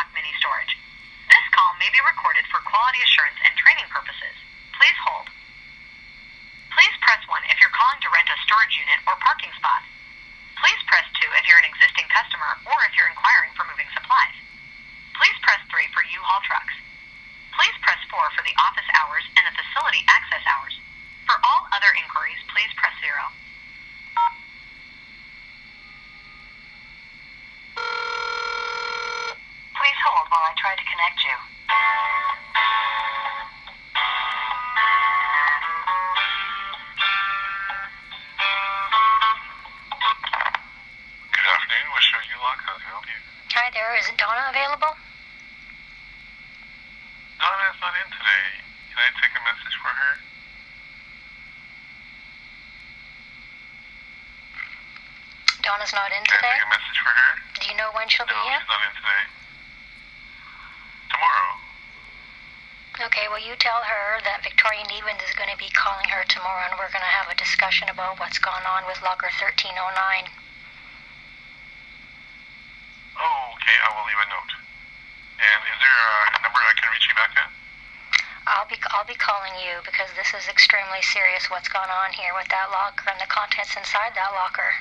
stock mini storage. This call may be recorded for quality assurance and training purposes. Please hold. Please press 1 if you're calling to rent a storage unit or parking spot. Please press 2 if you're an existing customer or if you're inquiring for moving supplies. Please press 3 for U-Haul trucks. Please press 4 for the office hours and the facility access hours. For all other inquiries, please press 0. Please hold while I try to connect you. Good afternoon, Western U-Lock. How can I help you? Hi there, is Donna available? Donna's not in today. Can I take a message for her? Donna's not in Can I today? take a message for her? Do you know when she'll No, be in? she's not in today. Tomorrow. Okay, well you tell her that Victoria Nevins is going to be calling her tomorrow and we're going to have a discussion about what's gone on with locker 1309. Oh, okay. I will leave a note. And is there a number I can reach you back at? I'll be calling you because this is extremely serious what's gone on here with that locker and the contents inside that locker.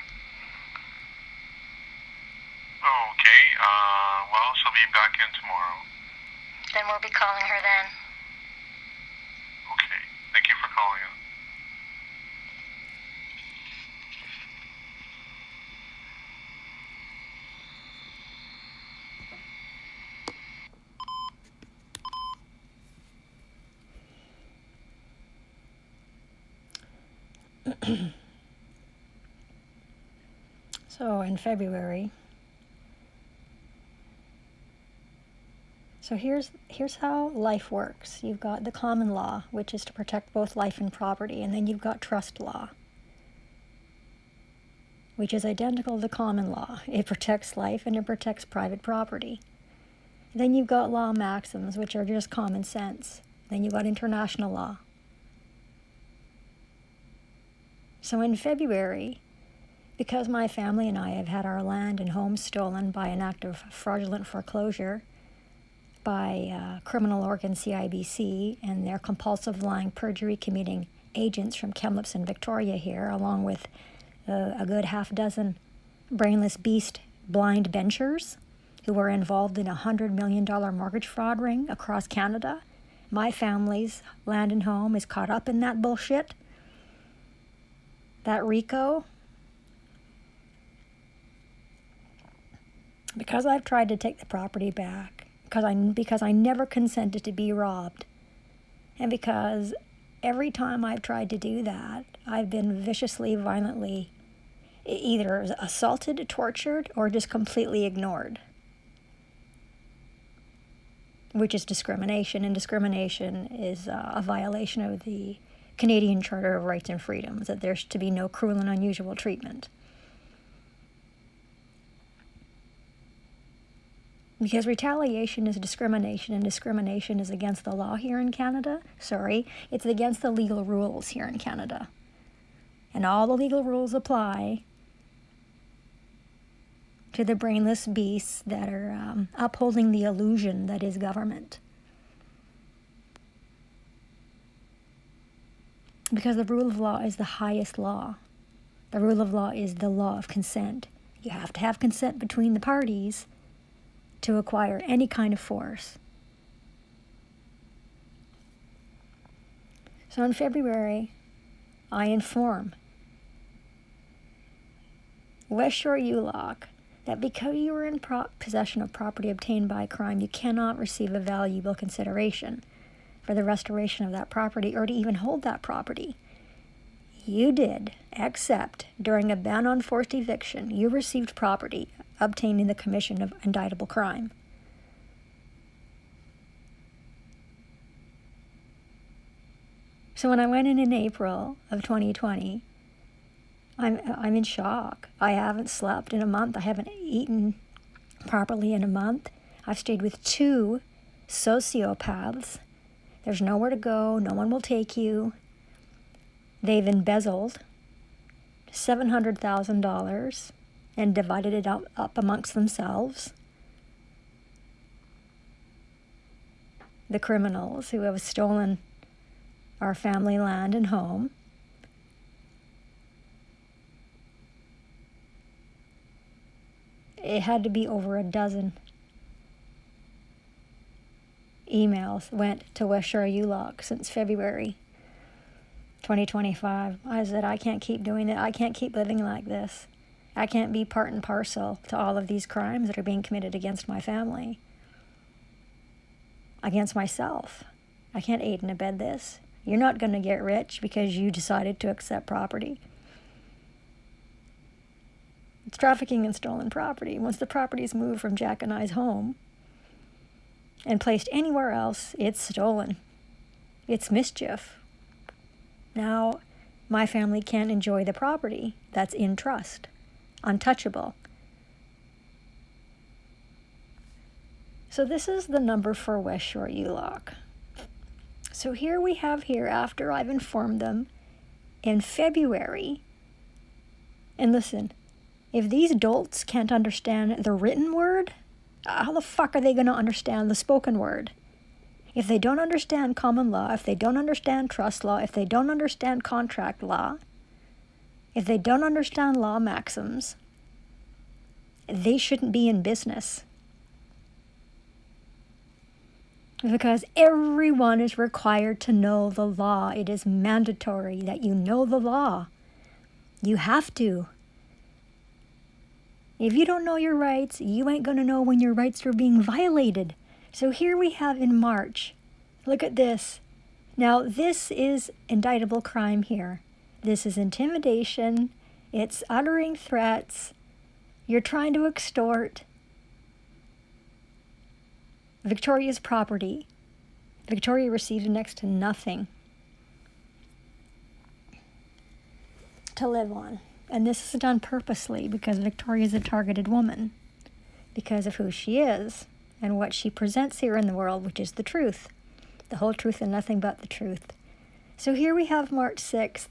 Okay. Well, she'll be back in tomorrow. Then we'll be calling her then. Okay. Thank you for calling in. So in February, so here's how life works. You've got the common law, which is to protect both life and property, and then you've got trust law, which is identical to common law. It protects life and it protects private property. Then you've got law maxims, which are just common sense. Then you've got international law. So in February, because my family and I have had our land and home stolen by an act of fraudulent foreclosure by criminal organ CIBC and their compulsive lying perjury committing agents from Kamloops and Victoria here, along with a good half dozen brainless beast blind benchers who were involved in a $100 million mortgage fraud ring across Canada. My family's land and home is caught up in that bullshit. That RICO. Because I've tried to take the property back, because I never consented to be robbed, and because every time I've tried to do that, I've been viciously, violently either assaulted, tortured, or just completely ignored, which is discrimination, and discrimination is a violation of the Canadian Charter of Rights and Freedoms, that there's to be no cruel and unusual treatment. Because retaliation is discrimination, and discrimination is against the law here in Canada. Sorry, it's against the legal rules here in Canada. And all the legal rules apply to the brainless beasts that are upholding the illusion that is government. Because the rule of law is the highest law. The rule of law is the law of consent. You have to have consent between the parties to acquire any kind of force. So in February, I inform West Shore ULOC that because you were in possession of property obtained by crime, you cannot receive a valuable consideration for the restoration of that property or to even hold that property. You did, except during a ban on forced eviction, you received property obtained in the commission of indictable crime. So when I went in April of 2020, I'm in shock. I haven't slept in a month. I haven't eaten properly in a month. I've stayed with 2 sociopaths. There's nowhere to go. No one will take you. They've embezzled $700,000 and divided it up amongst themselves. the criminals who have stolen our family land and home. It had to be over a dozen emails went to West Shore ULOC since February 2025. I said, I can't keep doing it. I can't keep living like this. I can't be part and parcel to all of these crimes that are being committed against my family, against myself. I can't aid and abet this. You're not going to get rich because you decided to accept property. It's trafficking in stolen property. Once the property is moved from Jack and I's home and placed anywhere else, it's stolen. It's mischief. Now, my family can't enjoy the property that's in trust, untouchable. So this is the number for West Shore ULOC. So here we have here, after I've informed them in February, and listen, if these dolts can't understand the written word, how the fuck are they going to understand the spoken word? If they don't understand common law, if they don't understand trust law, if they don't understand contract law, if they don't understand law maxims, they shouldn't be in business. Because everyone is required to know the law. It is mandatory that you know the law. You have to. If you don't know your rights, you ain't going to know when your rights are being violated. So here we have in March. Look at this. Now, this is indictable crime here. This is intimidation. It's uttering threats. You're trying to extort Victoria's property. Victoria received next to nothing to live on. And this is done purposely because Victoria is a targeted woman, because of who she is and what she presents here in the world, which is the truth, the whole truth and nothing but the truth. So here we have March 6th.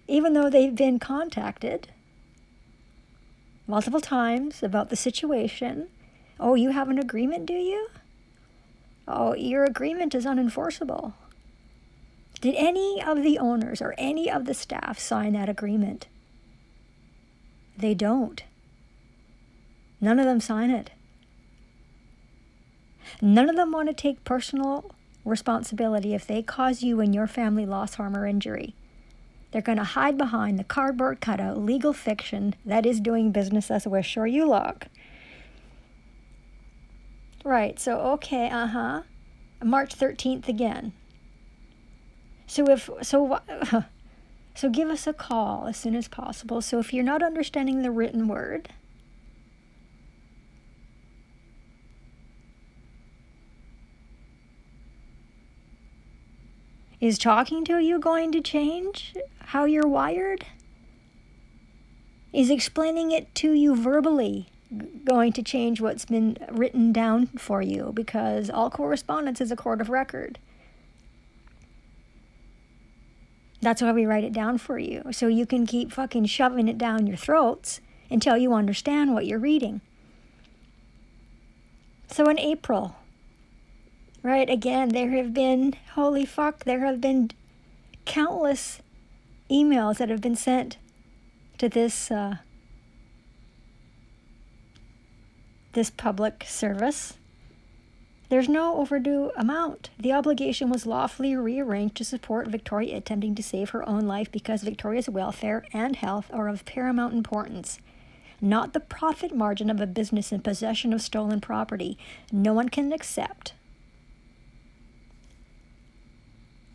Even though they've been contacted multiple times about the situation, oh, you have an agreement, do you? Oh, your agreement is unenforceable. Did any of the owners or any of the staff sign that agreement? They don't. None of them sign it. None of them want to take personal responsibility if they cause you and your family loss, harm, or injury. They're going to hide behind the cardboard cutout legal fiction that is doing business as West Shore ULOC. Right, so okay, March 13th again. So give us a call as soon as possible. So if you're not understanding the written word, is talking to you going to change how you're wired? Is explaining it to you verbally going to change what's been written down for you? Because all correspondence is a court of record. That's why we write it down for you, so you can keep fucking shoving it down your throats until you understand what you're reading. So in April, right, again, there have been, holy fuck, there have been countless emails that have been sent to this public service. There's no overdue amount. The obligation was lawfully rearranged to support Victoria attempting to save her own life because Victoria's welfare and health are of paramount importance, not the profit margin of a business in possession of stolen property. No one can accept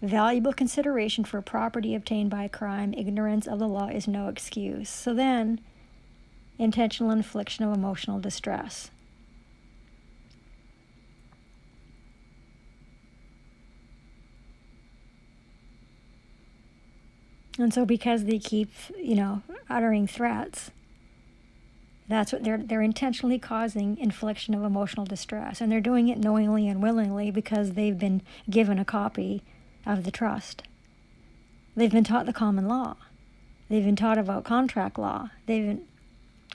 valuable consideration for property obtained by crime. Ignorance of the law is no excuse. So then, intentional infliction of emotional distress. And so because they keep, uttering threats, that's what they're intentionally causing infliction of emotional distress. And they're doing it knowingly and willingly because they've been given a copy of the trust. They've been taught the common law. They've been taught about contract law. I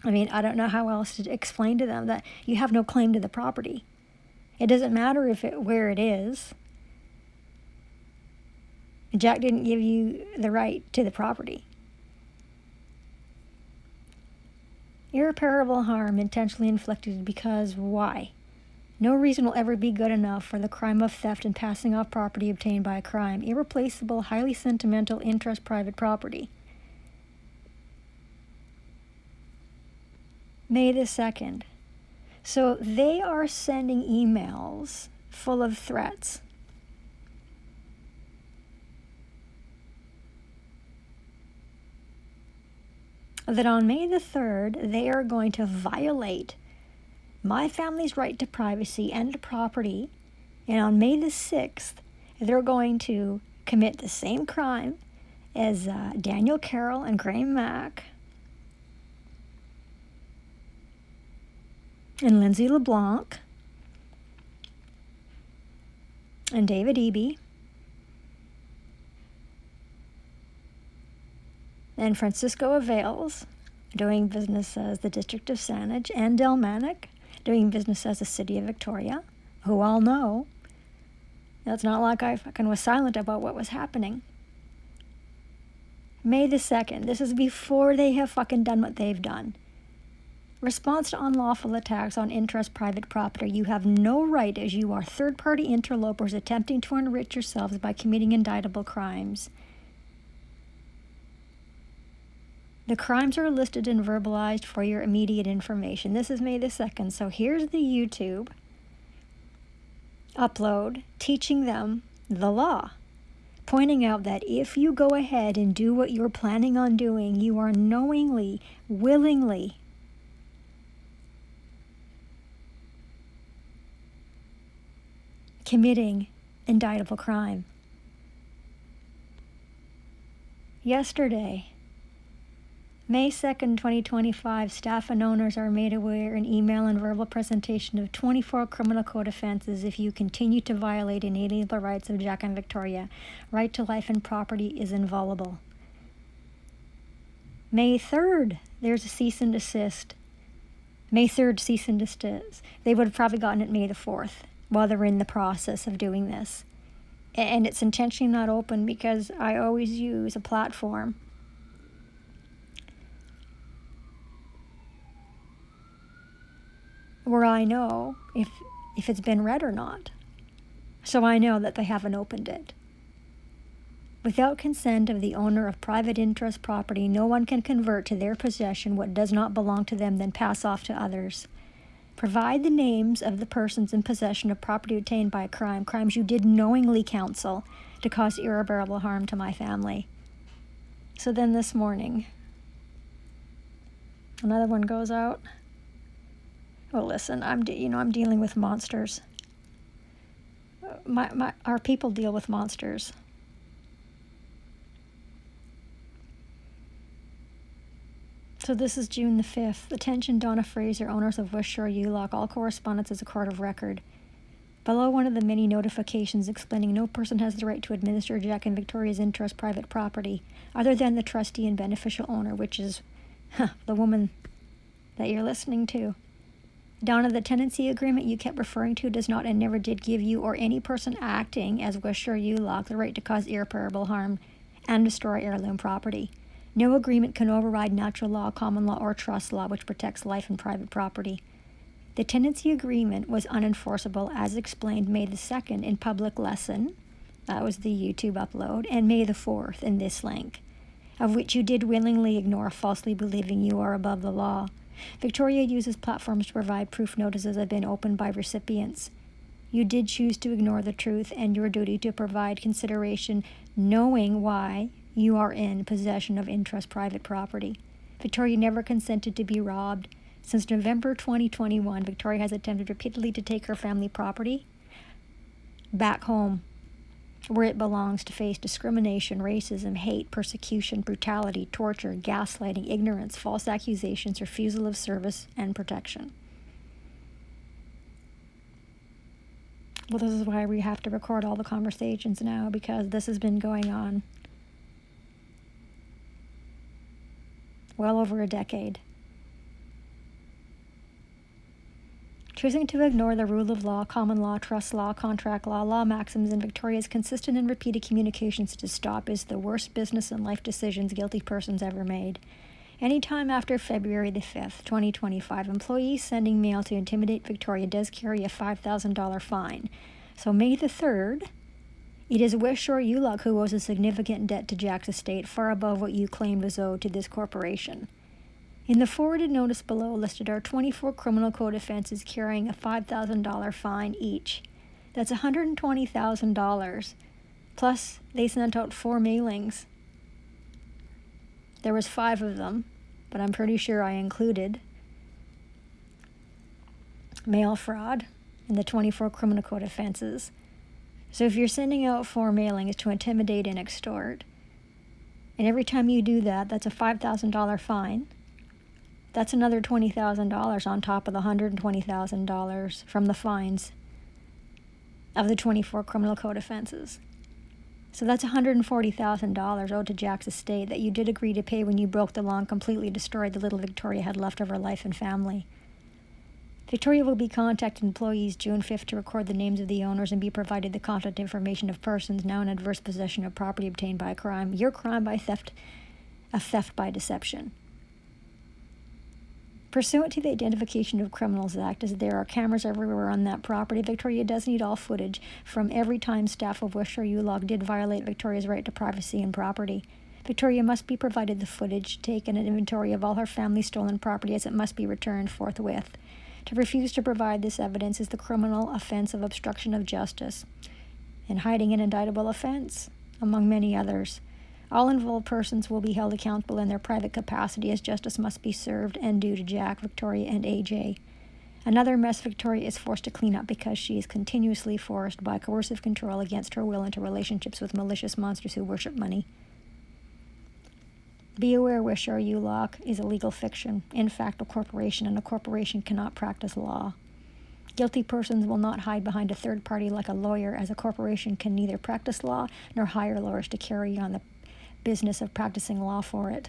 don't know how else to explain to them that you have no claim to the property. It doesn't matter where it is. Jack didn't give you the right to the property. Irreparable harm intentionally inflicted because why? No reason will ever be good enough for the crime of theft and passing off property obtained by a crime. Irreplaceable, highly sentimental, interest private property. May the 2nd. So they are sending emails full of threats. That on May the 3rd, they are going to violate my family's right to privacy and to property. And on May the 6th, they're going to commit the same crime as Daniel Carroll and Graham Mack and Lindsay LeBlanc and David Eby and Francisco Avails, doing business as the District of Saanich, and Del Manic, doing business as the City of Victoria, who all know. It's not like I fucking was silent about what was happening. May the 2nd. This is before they have fucking done what they've done. Response to unlawful attacks on interest private property. You have no right, as you are third-party interlopers attempting to enrich yourselves by committing indictable crimes. The crimes are listed and verbalized for your immediate information. This is May the 2nd. So here's the YouTube upload teaching them the law, pointing out that if you go ahead and do what you're planning on doing, you are knowingly, willingly committing indictable crime. Yesterday, May 2nd, 2025, staff and owners are made aware in email and verbal presentation of 24 criminal code offenses if you continue to violate inalienable rights of Jack and Victoria. Right to life and property is inviolable. May 3rd, there's a cease and desist. May 3rd, cease and desist. They would have probably gotten it May the 4th while they're in the process of doing this. And it's intentionally not open because I always use a platform where I know if it's been read or not. So I know that they haven't opened it. Without consent of the owner of private interest property, no one can convert to their possession what does not belong to them, then pass off to others. Provide the names of the persons in possession of property obtained by a crime, crimes you did knowingly counsel to cause irreparable harm to my family. So then this morning, another one goes out. Well, listen, I'm dealing with monsters. Our people deal with monsters. So this is June the 5th. Attention, Donna Fraser, owners of West Shore ULOC. All correspondence is a court of record. Below one of the many notifications explaining no person has the right to administer Jack and Victoria's interest private property other than the trustee and beneficial owner, which is the woman that you're listening to. Donna, the tenancy agreement you kept referring to does not and never did give you or any person acting as West Shore ULOC the right to cause irreparable harm and destroy heirloom property. No agreement can override natural law, common law, or trust law, which protects life and private property. The tenancy agreement was unenforceable, as explained May the 2nd in public lesson, that was the YouTube upload, and May the 4th in this link, of which you did willingly ignore, falsely believing you are above the law. Victoria uses platforms to provide proof notices have been opened by recipients. You did choose to ignore the truth and your duty to provide consideration, knowing why you are in possession of interest private property. Victoria never consented to be robbed. Since November 2021, Victoria has attempted repeatedly to take her family property back home, where it belongs, to face discrimination, racism, hate, persecution, brutality, torture, gaslighting, ignorance, false accusations, refusal of service and protection. Well, this is why we have to record all the conversations now, because this has been going on well over a decade. Choosing to ignore the rule of law, common law, trust law, contract law, law maxims, and Victoria's consistent and repeated communications to stop is the worst business and life decisions guilty persons ever made. Anytime after February the 5th, 2025, employees sending mail to intimidate Victoria does carry a $5,000 fine. So May the 3rd, it is Wish or Ulock who owes a significant debt to Jack's estate, far above what you claimed was owed to this corporation. In the forwarded notice below listed are 24 criminal code offenses carrying a $5,000 fine each. That's $120,000. Plus, they sent out 4 mailings. There was 5 of them, but I'm pretty sure I included mail fraud in the 24 criminal code offenses. So if you're sending out 4 mailings to intimidate and extort, and every time you do that, that's a $5,000 fine. That's another $20,000 on top of the $120,000 from the fines of the 24 criminal code offenses. So that's $140,000 owed to Jack's estate that you did agree to pay when you broke the law and completely destroyed the little Victoria had left of her life and family. Victoria will be contacting employees June 5th to record the names of the owners and be provided the contact information of persons now in adverse possession of property obtained by crime, your crime by theft, a theft by deception. Pursuant to the Identification of Criminals Act, as there are cameras everywhere on that property, Victoria does need all footage from every time staff of Wish or Ulock did violate Victoria's right to privacy and property. Victoria must be provided the footage, taken an inventory of all her family's stolen property, as it must be returned forthwith. To refuse to provide this evidence is the criminal offense of obstruction of justice and hiding an indictable offense, among many others. All involved persons will be held accountable in their private capacity, as justice must be served and due to Jack, Victoria, and AJ. Another mess Victoria is forced to clean up because she is continuously forced by coercive control against her will into relationships with malicious monsters who worship money. Be aware Wish or Ulock is a legal fiction, in fact a corporation, and a corporation cannot practice law. Guilty persons will not hide behind a third party like a lawyer, as a corporation can neither practice law nor hire lawyers to carry on the business of practicing law for it.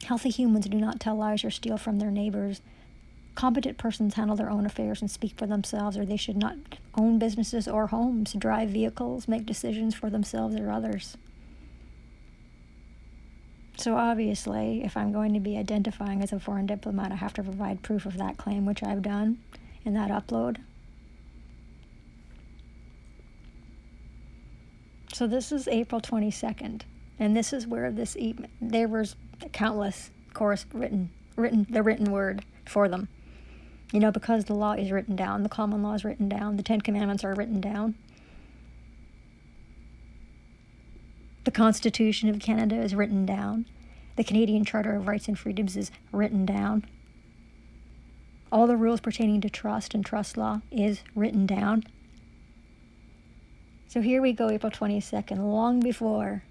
Healthy humans do not tell lies or steal from their neighbors. Competent persons handle their own affairs and speak for themselves, or they should not own businesses or homes, drive vehicles, make decisions for themselves or others. So obviously, if I'm going to be identifying as a foreign diplomat, I have to provide proof of that claim, which I've done in that upload. So this is April 22nd, and this is where there was countless written word for them. You know, because the law is written down, the common law is written down, the 10 Commandments are written down. The Constitution of Canada is written down. The Canadian Charter of Rights and Freedoms is written down. All the rules pertaining to trust and trust law is written down. So here we go, April 22nd, long before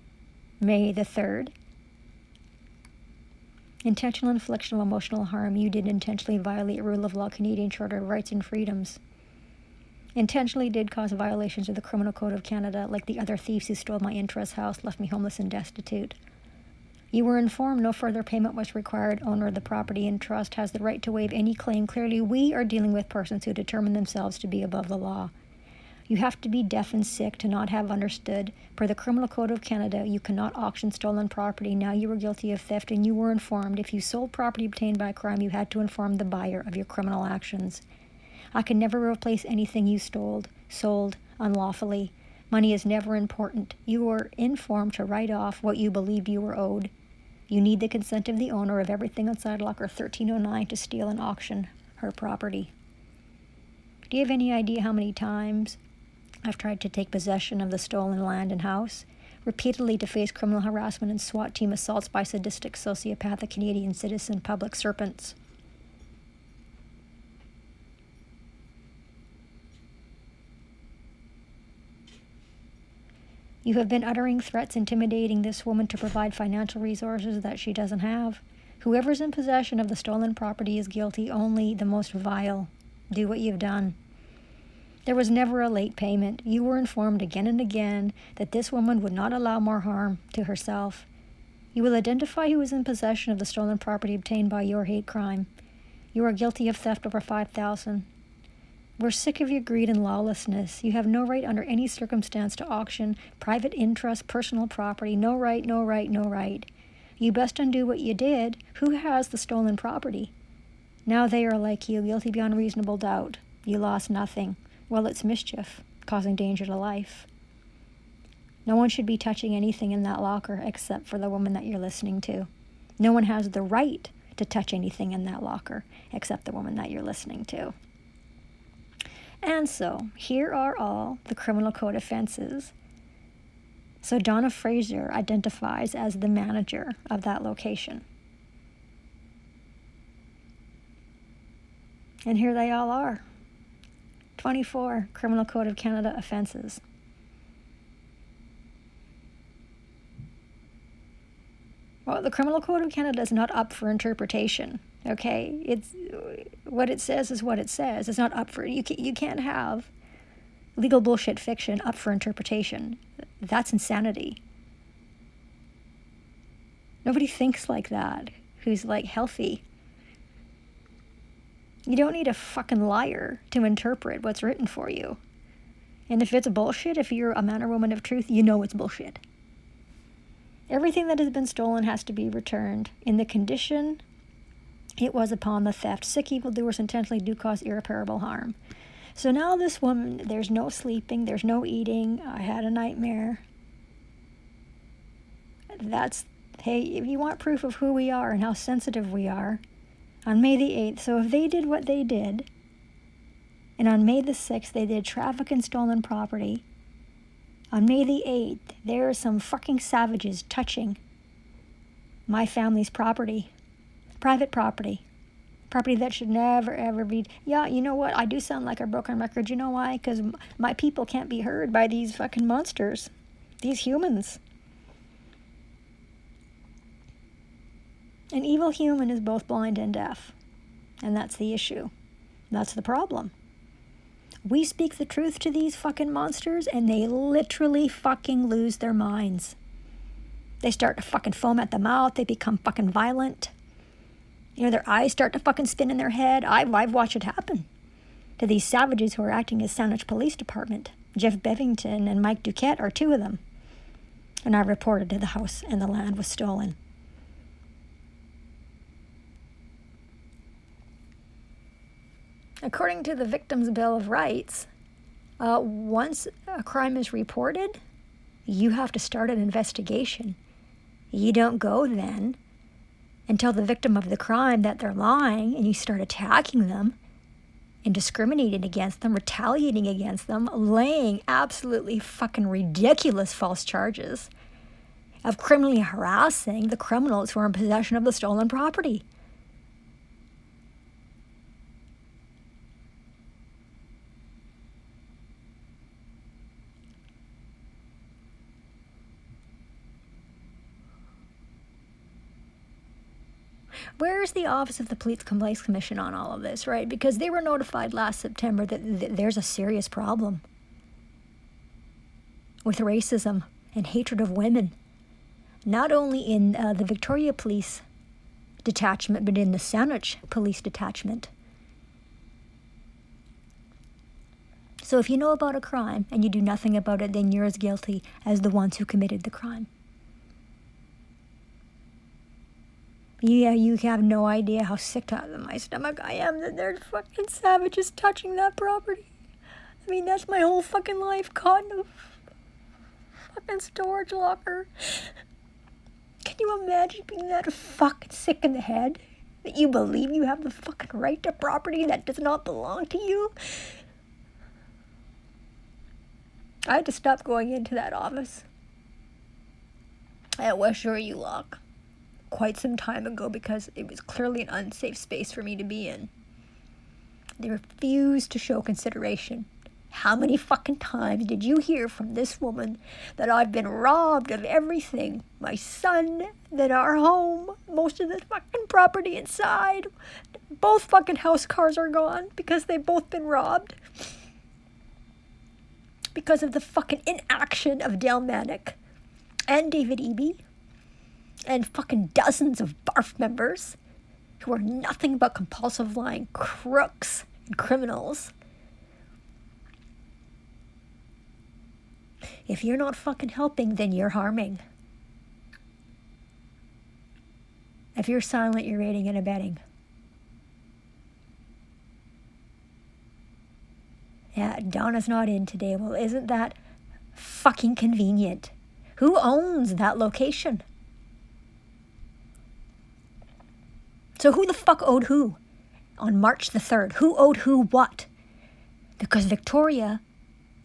May the 3rd. Intentional infliction of emotional harm. You did intentionally violate rule of law, Canadian Charter of Rights and Freedoms. Intentionally did cause violations of the Criminal Code of Canada, like the other thieves who stole my in-trust house, left me homeless and destitute. You were informed no further payment was required. Owner of the property in trust has the right to waive any claim. Clearly, we are dealing with persons who determine themselves to be above the law. You have to be deaf and sick to not have understood. Per the Criminal Code of Canada, you cannot auction stolen property. Now you were guilty of theft, and you were informed. If you sold property obtained by crime, you had to inform the buyer of your criminal actions. I can never replace anything you sold unlawfully. Money is never important. You were informed to write off what you believed you were owed. You need the consent of the owner of everything inside Locker 1309 to steal and auction her property. Do you have any idea how many times I've tried to take possession of the stolen land and house, repeatedly to face criminal harassment and SWAT team assaults by sadistic, sociopathic Canadian citizen public serpents? You have been uttering threats, intimidating this woman to provide financial resources that she doesn't have. Whoever's in possession of the stolen property is guilty, only the most vile. Do what you've done. There was never a late payment. You were informed again and again that this woman would not allow more harm to herself. You will identify who is in possession of the stolen property obtained by your hate crime. You are guilty of theft over $5,000. We're sick of your greed and lawlessness. You have no right under any circumstance to auction private interest, personal property. No right, no right, no right. You best undo what you did. Who has the stolen property? Now they are like you, guilty beyond reasonable doubt. You lost nothing. Well, it's mischief, causing danger to life. No one should be touching anything in that locker except for the woman that you're listening to. No one has the right to touch anything in that locker except the woman that you're listening to. And so, here are all the criminal code offenses. So Donna Fraser identifies as the manager of that location. And here they all are. 24 Criminal Code of Canada offenses. Well, the Criminal Code of Canada is not up for interpretation. Okay, it's what it says is what it says. It's not up for you can't have legal bullshit fiction up for interpretation. That's insanity. Nobody thinks like that who's like healthy. You don't need a fucking liar to interpret what's written for you. And if it's bullshit, if you're a man or woman of truth, you know it's bullshit. Everything that has been stolen has to be returned in the condition it was upon the theft. Sick evildoers intentionally do cause irreparable harm. So now this woman, there's no sleeping, there's no eating. I had a nightmare. Hey, if you want proof of who we are and how sensitive we are, on May the 8th, so if they did what they did, and on May the 6th they did traffic and stolen property, on May the 8th, there are some fucking savages touching my family's property. Private property. Property that should never, ever be... Yeah, you know what? I do sound like a broken record. You know why? Because my people can't be heard by these fucking monsters. These humans. An evil human is both blind and deaf. And that's the issue. That's the problem. We speak the truth to these fucking monsters and they literally fucking lose their minds. They start to fucking foam at the mouth. They become fucking violent. You know, their eyes start to fucking spin in their head. I've watched it happen to these savages who are acting as Saanich Police Department. Jeff Bevington and Mike Duquette are two of them. And I reported to the house and the land was stolen. According to the Victims' Bill of Rights, once a crime is reported, you have to start an investigation. You don't go then and tell the victim of the crime that they're lying and you start attacking them and discriminating against them, retaliating against them, laying absolutely fucking ridiculous false charges of criminally harassing the criminals who are in possession of the stolen property. Where's the Office of the Police Complaints Commission on all of this, right? Because they were notified last September that there's a serious problem with racism and hatred of women, not only in the Victoria Police Detachment, but in the Saanich Police Detachment. So if you know about a crime and you do nothing about it, then you're as guilty as the ones who committed the crime. Yeah, you have no idea how sick to my stomach I am that there's fucking savages touching that property. I mean, that's my whole fucking life caught in a fucking storage locker. Can you imagine being that fucking sick in the head? That you believe you have the fucking right to property that does not belong to you? I had to stop going into that office at West Shore U-Lock quite some time ago because it was clearly an unsafe space for me to be in. They refused to show consideration. How many fucking times did you hear from this woman that I've been robbed of everything? My son, that our home, most of the fucking property inside. Both fucking house cars are gone because they've both been robbed. Because of the fucking inaction of Dale Manick and David Eby and fucking dozens of BARF members who are nothing but compulsive lying crooks and criminals. If you're not fucking helping, then you're harming. If you're silent, you're aiding and abetting. Yeah, Donna's not in today. Well, isn't that fucking convenient? Who owns that location? So who the fuck owed who on March the 3rd? Who owed who what? Because Victoria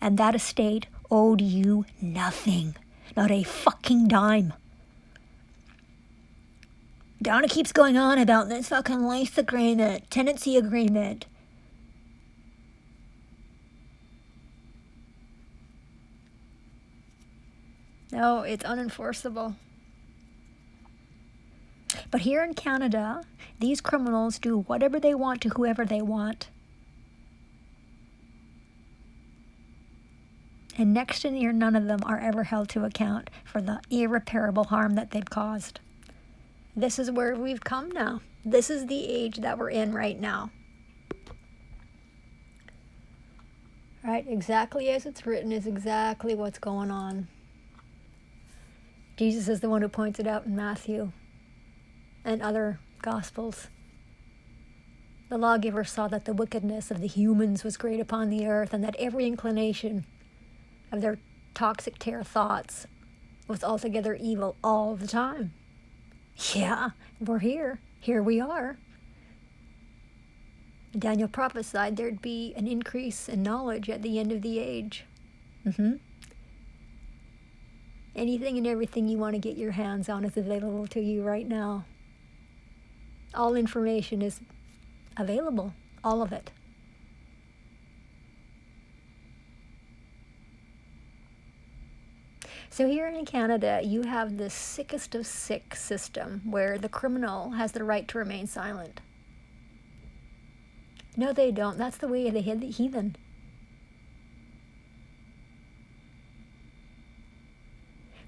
and that estate owed you nothing. Not a fucking dime. Donna keeps going on about this fucking lease agreement, tenancy agreement. No, it's unenforceable. But here in Canada, these criminals do whatever they want to whoever they want. And next to near none of them are ever held to account for the irreparable harm that they've caused. This is where we've come now. This is the age that we're in right now. Right? Exactly as it's written is exactly what's going on. Jesus is the one who points it out in Matthew and other Gospels. The lawgiver saw that the wickedness of the humans was great upon the earth, and that every inclination of their toxic terror thoughts was altogether evil all the time. Yeah, we're here. Here we are. Daniel prophesied there'd be an increase in knowledge at the end of the age. Anything and everything you want to get your hands on is available to you right now. All information is available, all of it. So here in Canada, you have the sickest of sick system where the criminal has the right to remain silent. No, they don't. That's the way of the heathen.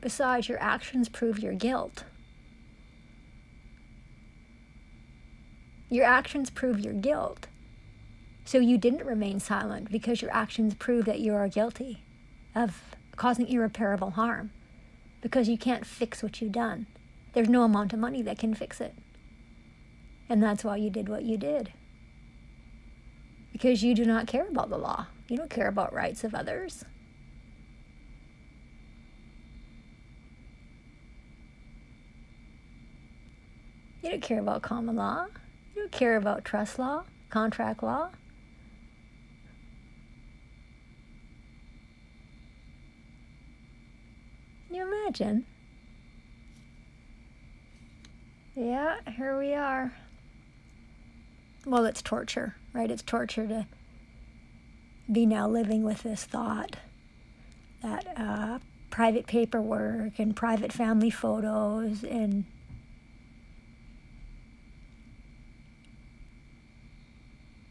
Besides, your actions prove your guilt. Your actions prove your guilt. So you didn't remain silent because your actions prove that you are guilty of causing irreparable harm, because you can't fix what you've done. There's no amount of money that can fix it. And that's why you did what you did. Because you do not care about the law. You don't care about rights of others. You don't care about common law. You don't care about trust law, contract law. Can you imagine? Yeah, here we are. Well, it's torture, right? It's torture to be now living with this thought that private paperwork and private family photos and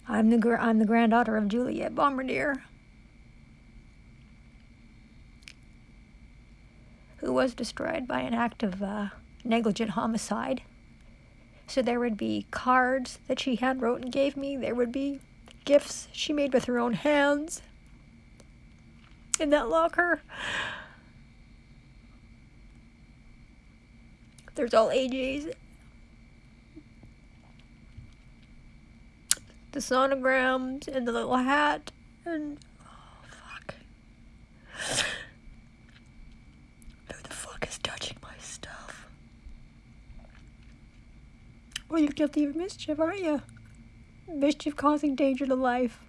I'm the granddaughter of Juliet Bombardier, who was destroyed by an act of negligent homicide. So there would be cards that she handwrote and gave me. There would be gifts she made with her own hands in that locker. There's all AJ's. The sonograms and the little hat and oh fuck. Who the fuck is touching my stuff? Well, you're guilty of mischief, aren't you? Mischief causing danger to life.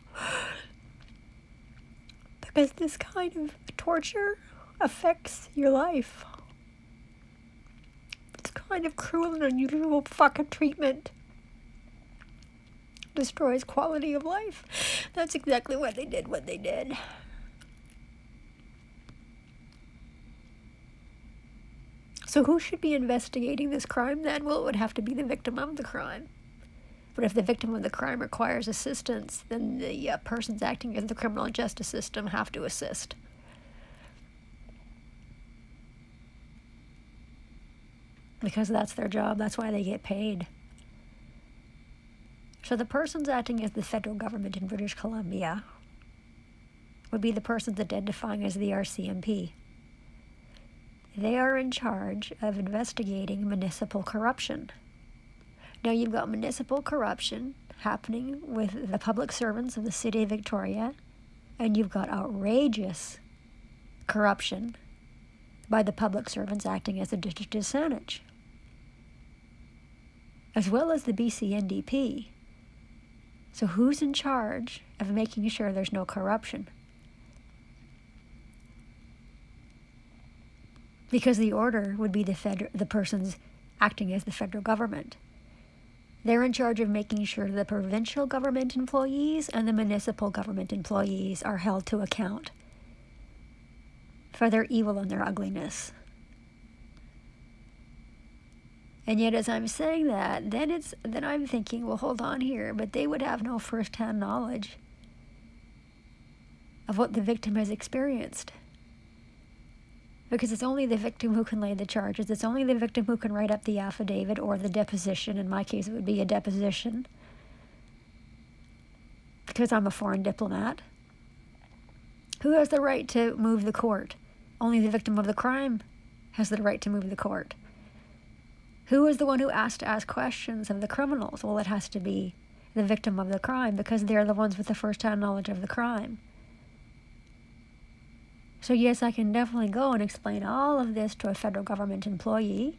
Because this kind of torture affects your life. This kind of cruel and unusual fucking treatment destroys quality of life. That's exactly what they did. So who should be investigating this crime then? Well, it would have to be the victim of the crime. But if the victim of the crime requires assistance, then the persons acting in the criminal justice system have to assist. Because that's their job. That's why they get paid. So the persons acting as the federal government in British Columbia would be the persons identifying as the RCMP. They are in charge of investigating municipal corruption. Now you've got municipal corruption happening with the public servants of the city of Victoria, and you've got outrageous corruption by the public servants acting as the district disadvantage, as well as the BC NDP. So who's in charge of making sure there's no corruption? Because the order would be the persons acting as the federal government. They're in charge of making sure the provincial government employees and the municipal government employees are held to account for their evil and their ugliness. And yet as I'm saying that, then I'm thinking, well, hold on here, but they would have no first-hand knowledge of what the victim has experienced. Because it's only the victim who can lay the charges. It's only the victim who can write up the affidavit or the deposition. In my case, it would be a deposition, because I'm a foreign diplomat. Who has the right to move the court? Only the victim of the crime has the right to move the court. Who is the one who has to ask questions of the criminals? Well, it has to be the victim of the crime, because they're the ones with the first-hand knowledge of the crime. So yes, I can definitely go and explain all of this to a federal government employee,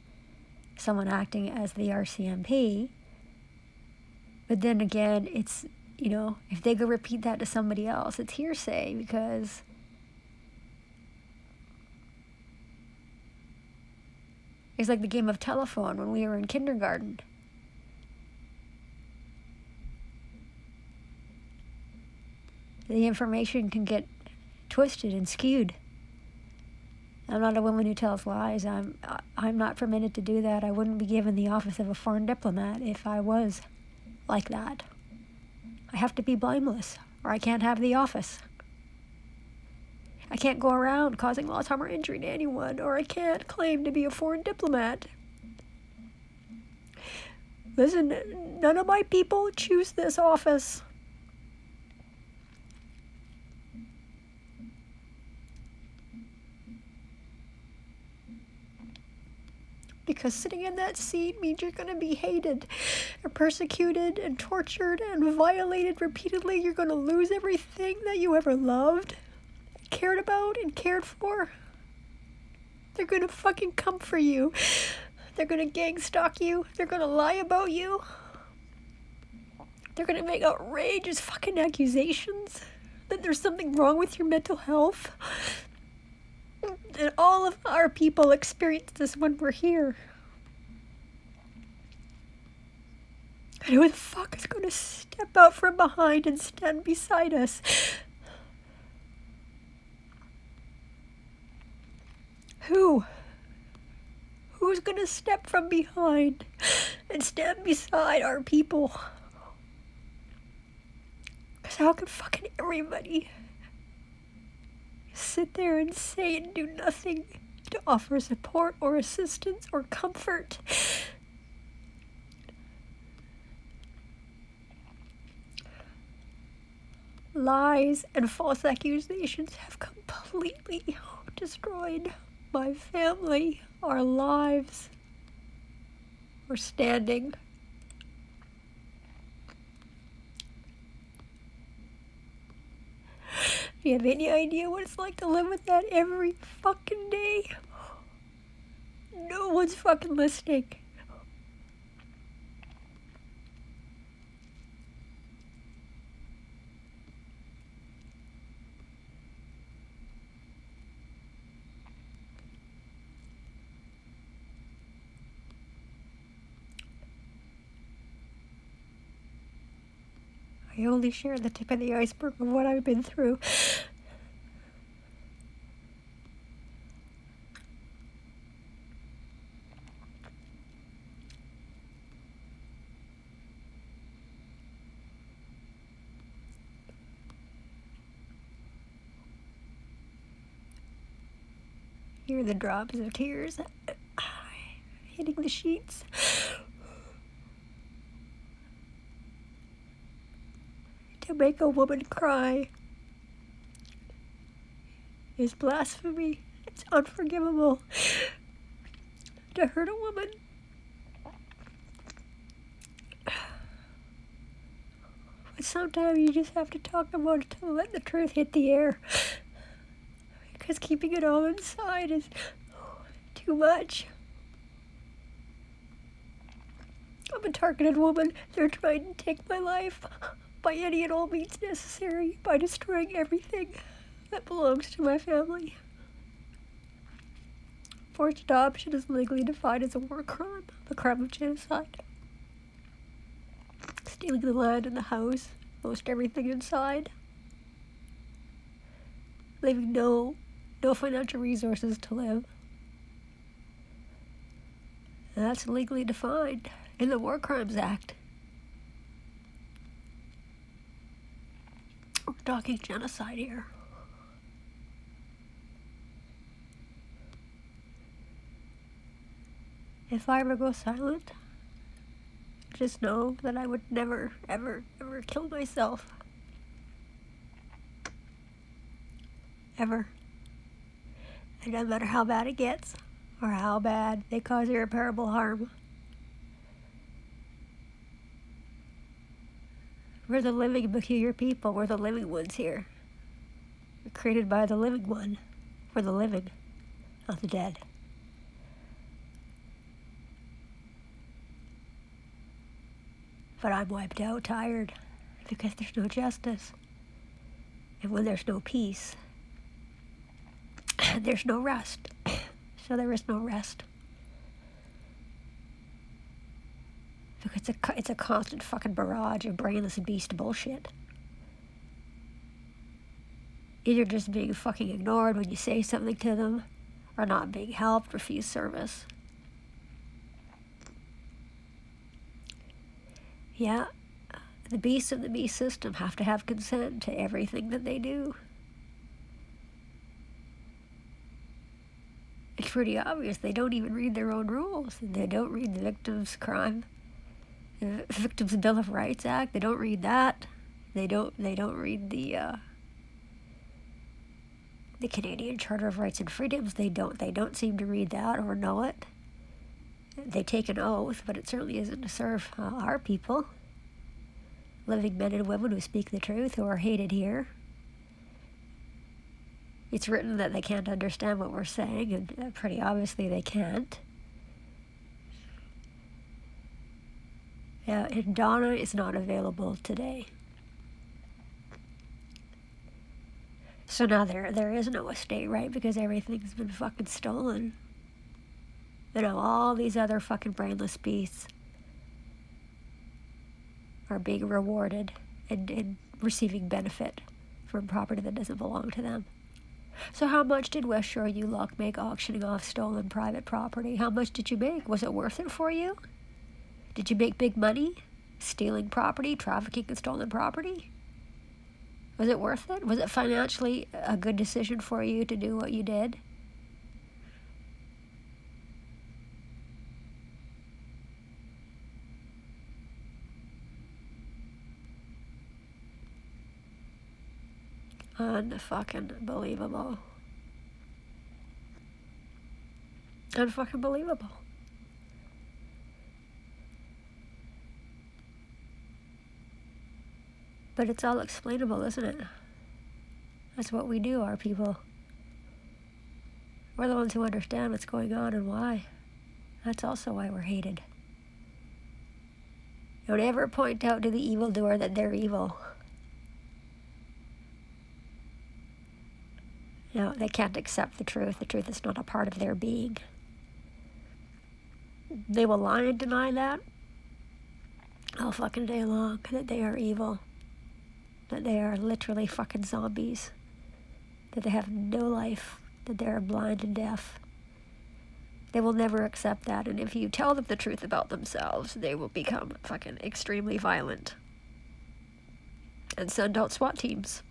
someone acting as the RCMP. But then again, it's, if they go repeat that to somebody else, it's hearsay, because it's like the game of telephone when we were in kindergarten. The information can get twisted and skewed. I'm not a woman who tells lies. I'm not permitted to do that. I wouldn't be given the office of a foreign diplomat if I was like that. I have to be blameless, or I can't have the office. I can't go around causing loss, harm, or injury to anyone, or I can't claim to be a foreign diplomat. Listen, none of my people choose this office. Because sitting in that seat means you're going to be hated and persecuted and tortured and violated repeatedly. You're going to lose everything that you ever loved, cared about, and cared for. They're going to fucking come for you. They're going to gang stalk you. They're going to lie about you. They're going to make outrageous fucking accusations that there's something wrong with your mental health. And all of our people experience this when we're here. And who the fuck is going to step out from behind and stand beside us? Who? Who's going to step from behind and stand beside our people? Because how can fucking everybody sit there and say and do nothing to offer support or assistance or comfort? Lies and false accusations have completely destroyed my family, our lives. We're standing. Do you have any idea what it's like to live with that every fucking day? No one's fucking listening. I only share the tip of the iceberg of what I've been through. Hear the drops of tears hitting the sheets. to make a woman cry is blasphemy. It's unforgivable. To hurt a woman. But sometimes you just have to talk about it to let the truth hit the air. Because keeping it all inside is too much. I'm a targeted woman. They're trying to take my life by any and all means necessary, by destroying everything that belongs to my family. Forced adoption is legally defined as a war crime, a crime of genocide. Stealing the land and the house, most everything inside. Leaving no financial resources to live. And that's legally defined in the War Crimes Act. We're talking genocide here. If I ever go silent, just know that I would never, ever, ever kill myself. Ever. It doesn't matter how bad it gets, or how bad they cause irreparable harm. We're the living peculiar people. We're the living ones here. We're created by the living one. We're the living, not the dead. But I'm wiped out, tired, because there's no justice. And when there's no peace, there's no rest. So there is no rest. Because it's a constant fucking barrage of brainless beast bullshit. Either just being fucking ignored when you say something to them, or not being helped, refuse service. Yeah, the beasts of the beast system have to have consent to everything that they do. It's pretty obvious they don't even read their own rules. They don't read the Victims' Bill of Rights Act. They don't read that. They don't read the Canadian Charter of Rights and Freedoms. They don't seem to read that or know it. They take an oath, but it certainly isn't to serve our people. Living men and women who speak the truth, who are hated here. It's written that they can't understand what we're saying, and pretty obviously they can't. Yeah, and Donna is not available today. So now there is no estate, right? Because everything's been fucking stolen. You know, all these other fucking brainless beasts are being rewarded and receiving benefit from property that doesn't belong to them. So how much did West Shore ULOC make auctioning off stolen private property? How much did you make? Was it worth it for you? Did you make big money stealing property, trafficking in stolen property? Was it worth it? Was it financially a good decision for you to do what you did? Unfucking believable. Unfucking believable. But it's all explainable, isn't it? That's what we do, our people. We're the ones who understand what's going on and why. That's also why we're hated. Don't ever point out to the evildoer that they're evil. You know, they can't accept the truth. The truth is not a part of their being. They will lie and deny that all fucking day long, that they are evil. That they are literally fucking zombies. That they have no life. That they are blind and deaf. They will never accept that. And if you tell them the truth about themselves, they will become fucking extremely violent. And send out SWAT teams.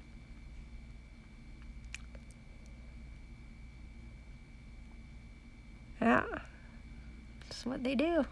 Yeah. That's what they do.